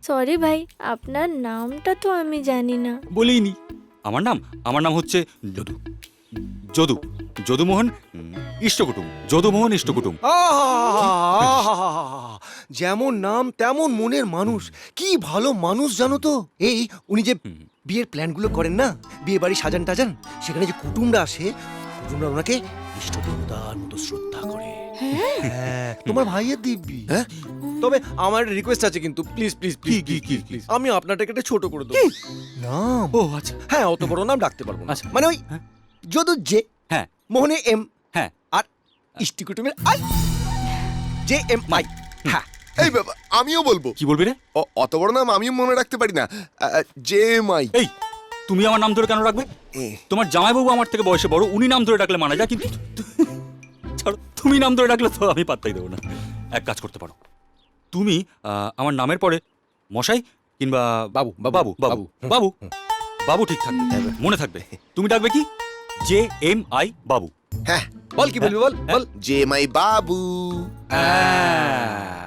Sorry ভাই, আপনার নামটা তো আমি জানি না। বলিনি। আমার নাম হচ্ছে যদু। যদু যদুমোহন ইষ্টকুটুম। যদুমোহন ইষ্টকুটুম। যেমন নাম তেমন মনের মানুষ। কি ভালো মানুষ জানো তো। এই উনি যে বিয়ের প্ল্যানগুলো করেন না, বিয়ে বাড়ি সাজান টাজান, সেখানে যে কুটুমরা আসে, কুটুমরা ওনাকে ইষ্ট দেবতার মতো শ্রদ্ধা করে। হ্যাঁ, তোমার ভাইয়ের দিব্যি। হ্যাঁ? তবে আমার রিকোয়েস্ট আছে কিন্তু, প্লিজ প্লিজ কি, প্লিজ কি, কি? প্লিজ, আমি আপনারটাকে একটা ছোট করে দেবো। নাম? ও আচ্ছা। হ্যাঁ, অত বড় নাম ডাকতে পারবো না। আচ্ছা। মানে ওই হ্যাঁ। যদু জে, হ্যাঁ মোহনে এম, হ্যাঁ। আর ইষ্টি কুটুমের আই, জে এম আই। হ্যাঁ, এই বাবা, আমিও বলবো। কি বলবি রে? অত বড় নাম আমিও মনে রাখতে পারি না। জে মাই। এই, তুমি আমার নাম ধরে কেন রাখবে? তোমার জামাইবাবু আমার থেকে বয়সে বড়, উনি নাম ধরে ডাকলে মানা যায়, কিন্তু ছাড়ো, তুমি নাম ধরে ডাকলে তো আমি পাত্তাই দেবো না। এক কাজ করতে পারো, তুমি আমার নামের পরে মশাই কিংবা বাবু, বাবু, বাবু বাবু বাবু বাবু ঠিক থাকবে, মনে থাকবে। তুমি ডাকবে কি? জে এম আই বাবু। হ্যাঁ, বল কি বলবি, বল বল। জে মাই বাবু। হ্যাঁ।